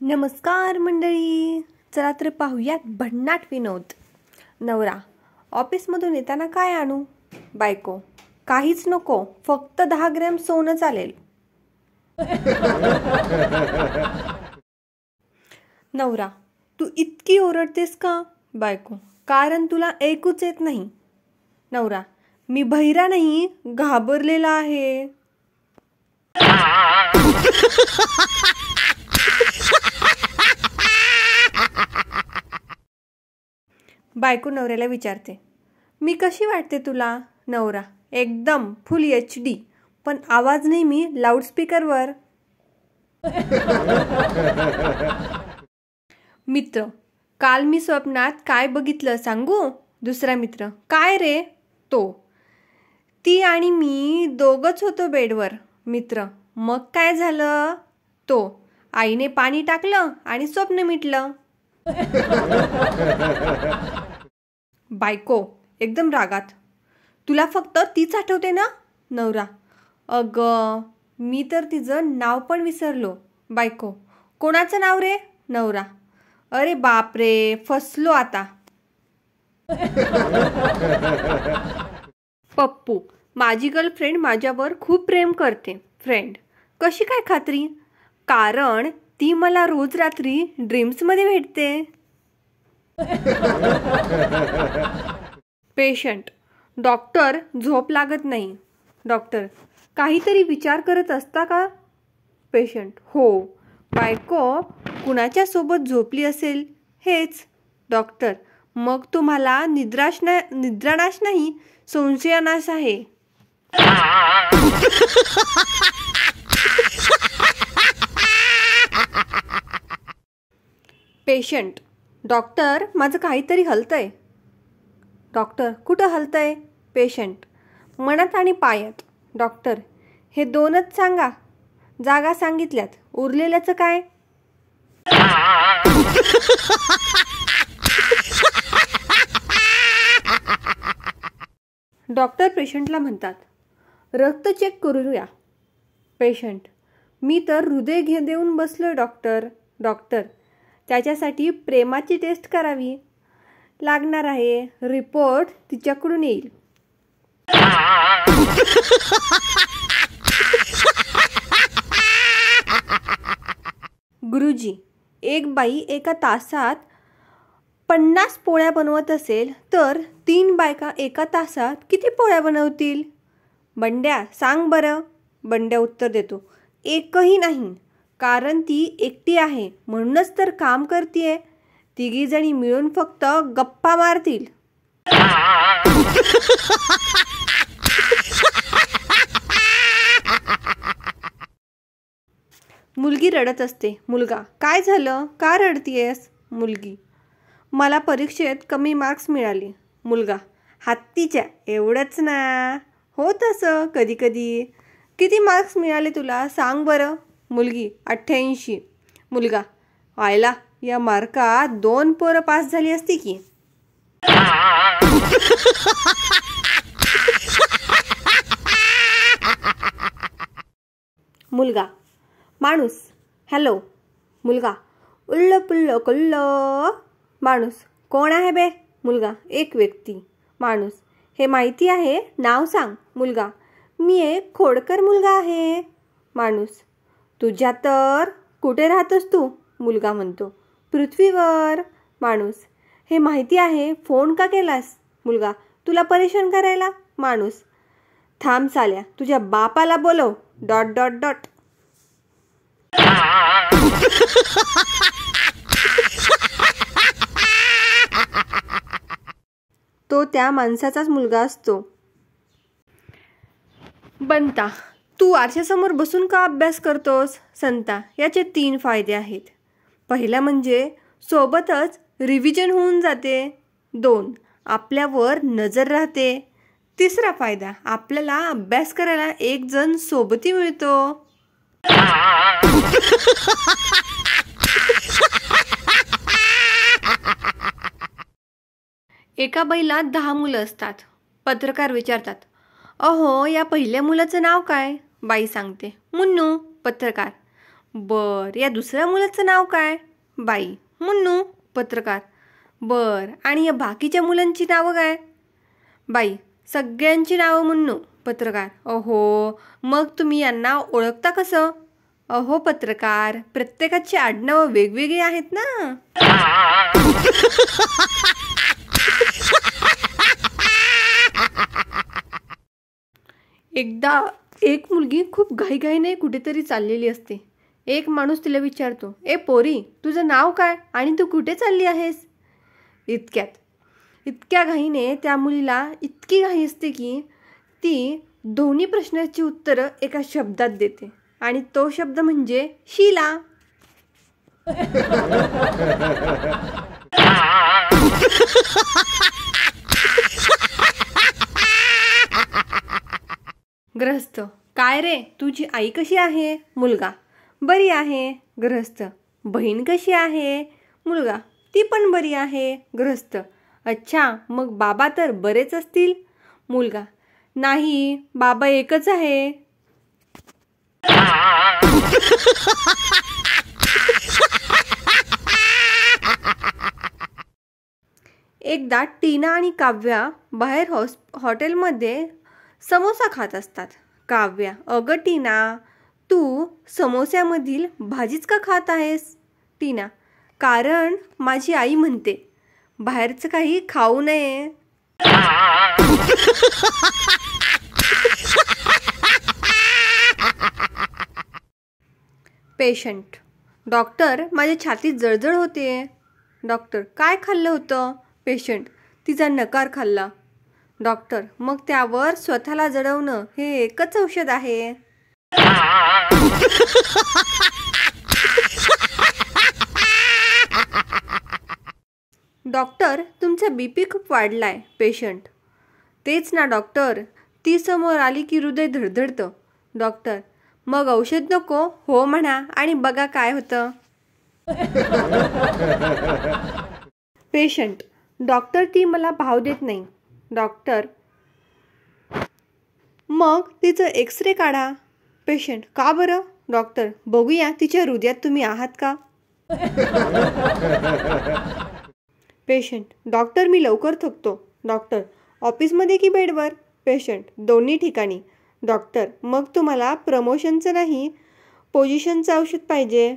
नमस्कार मंडळी. चला तर पाहूयात भन्नाट विनोद. नवरा, ऑफिसमधून येताना काय आणू? बायको, काहीच नको, फक्त 10 ग्रॅम सोनं चालेल. नवरा, तू इतकी ओरडतेस का? बायको, कारण तुला ऐकूच येत नाही. नवरा, मी बहिरा नाही, घाबरलेला आहे. बायको नवऱ्याला विचारते, मी कशी वाटते तुला? नवरा, एकदम फुल HD, पण आवाज नेहमी लाऊडस्पीकरवर. मित्र, काल मी स्वप्नात काय बघितलं सांगू? दुसरा मित्र, काय रे? तो, ती आणि मी दोघंच होतो बेडवर. मित्र, मग काय झालं? तो, आईने पाणी टाकलं आणि स्वप्न मिटलं. बायको एकदम रागात, तुला फक्त तीच आठवते ना? नवरा, अगं मी तर तिचं नाव पण विसरलो. बायको, कोणाचं नाव रे? नवरा, अरे बापरे, फसलो आता. पप्पू, माझी गर्लफ्रेंड माझ्यावर खूप प्रेम करते. फ्रेंड, कशी काय खात्री? कारण ती मला रोज रात्री ड्रीम्समध्ये भेटते. पेशंट, डॉक्टर, झोप लागत नाही. डॉक्टर, काहीतरी विचार करत असता का? पेशंट, हो. बायको कुणाच्या सोबत झोपली असेल हेच. डॉक्टर, मग तुम्हाला निद्रानाश नाही, संशयनाश आहे. पेशंट, डॉक्टर, माझं काहीतरी हलतंय. डॉक्टर, कुठं हलतंय? पेशंट, मनात आणि पायात. डॉक्टर, हे दोनच सांगा. जागा सांगितल्यात, उरलेल्याचं काय? डॉक्टर पेशंटला म्हणतात, रक्त चेक करूया. पेशंट, मी तर हृदय देऊन बसलोय डॉक्टर. डॉक्टर, त्याच्यासाठी प्रेमाची टेस्ट करावी लागणार आहे. रिपोर्ट तिच्याकडून येईल. गुरुजी, एक बाई एका तासात 50 पोळ्या बनवत असेल तर 3 बायका एका तासात किती पोळ्या बनवतील? बंड्या, सांग बरं. बंड्या उत्तर देतो, एकही नाही, कारण ती एकटी आहे, म्हणूनच तर काम करतीये. तिघीजणी मिळून फक्त गप्पा मारतील. मुलगी रडत असते. मुलगा, काय झालं? का रडतीयस? मुलगी, मला परीक्षेत कमी मार्क्स मिळाले. मुलगा, हत्तीच्या, एवढंच ना? होत असं कधी कधी. किती मार्क्स मिळाले तुला, सांग बरं. मुलगी, 88. मुलगा, आयला, या मार्कात 2 पोरं पास झाली असती की. मुलगा, माणूस, हॅलो. मुलगा, उल्ल पुल्ल कुल्ल. माणूस, कोण आहे बे? मुलगा, एक व्यक्ती. माणूस, हे माहिती आहे, नाव सांग. मुलगा, मी एक खोडकर मुलगा आहे. माणूस, तुझ्या तर. कुठे राहतोस तू? मुलगा म्हणतो, पृथ्वीवर. माणूस, हे माहिती आहे, फोन का केलास? मुलगा, तुला परेशान करायला. माणूस, थांब साल्या, तुझ्या बापाला बोलव. ... तो त्या माणसाचाच मुलगा असतो. बंता, तू आरशासमोर बसून का अभ्यास करतोस? संता, याचे 3 फायदे आहेत. पहिला म्हणजे सोबतच रिव्हिजन होऊन जाते. 2, आपल्यावर नजर राहते. तिसरा फायदा, आपल्याला अभ्यास करायला एक जण सोबती मिळतो. एका बाईला 10 मुलं असतात. पत्रकार विचारतात, अहो, या पहिल्या मुलाचं नाव काय? बाई सांगते, मुन्नू. पत्रकार, बर, या दुसऱ्या मुलाचं नाव काय? बाई. मुन्नू. पत्रकार. बर, आणि या बाकीच्या मुलांची नावं काय? बाई. सगळ्यांची नावं मुन्नू. पत्रकार. अहो, मग तुम्ही यांना ओळखता कसं? अहो पत्रकार, प्रत्येकाची आडनावं वेगवेगळी आहेत ना. एकदा एक मुलगी खूप घाईघाईने कुठेतरी चाललेली असते. एक माणूस तिला विचारतो, ए पोरी, तुझं नाव काय आणि तू कुठे चालली आहेस? इतक्या घाईने त्या मुलीला इतकी घाई असते की ती दोन्ही प्रश्नाची उत्तरं एका शब्दात देते, आणि तो शब्द म्हणजे शीला. गृहस्थ. काय रे, तुझी आई कशी आहे? मुलगा. बरी आहे. गृहस्थ. बहीण कशी आहे? मुलगा. ती पण बरी आहे. गृहस्थ. अच्छा, मग बाबा तर बरेच असतील? मुलगा. नाही, बाबा एकच आहे. एकदा टीना आणि काव्या बाहेर हॉटेलमध्ये समोसा खात असतात. काव्या. अगं टीना, तू समोस्यामधील भाजीच का खात आहेस? टीना. कारण माझी आई म्हणते बाहेरचं काही खाऊ नये. पेशंट. डॉक्टर, माझ्या छातीत जळजळ होते. डॉक्टर. काय खाल्लं होतं? पेशंट. तिचा नकार खाल्ला. डॉक्टर. मग त्यावर स्वतःला जळवणं हे एकच औषध आहे. डॉक्टर, तुमचा बीपी खूप वाढलाय. पेशंट. तेच ना डॉक्टर, ती समोर आली की हृदय धडधडतं. डॉक्टर. मग औषध नको? हो म्हणा आणि बघा काय होतं. पेशंट. डॉक्टर, ती मला भाव देत नाही. डॉक्टर. मग तिचं एक्सरे काढा. पेशंट. का बरं? डॉक्टर. बघूया तिच्या हृदयात तुम्ही आहात का. पेशंट. डॉक्टर, मी लवकर थकतो. डॉक्टर. ऑफिसमध्ये की बेडवर? पेशंट. दोन्ही ठिकाणी. डॉक्टर. मग तुम्हाला प्रमोशनचं नाही, पोझिशनचं औषध पाहिजे.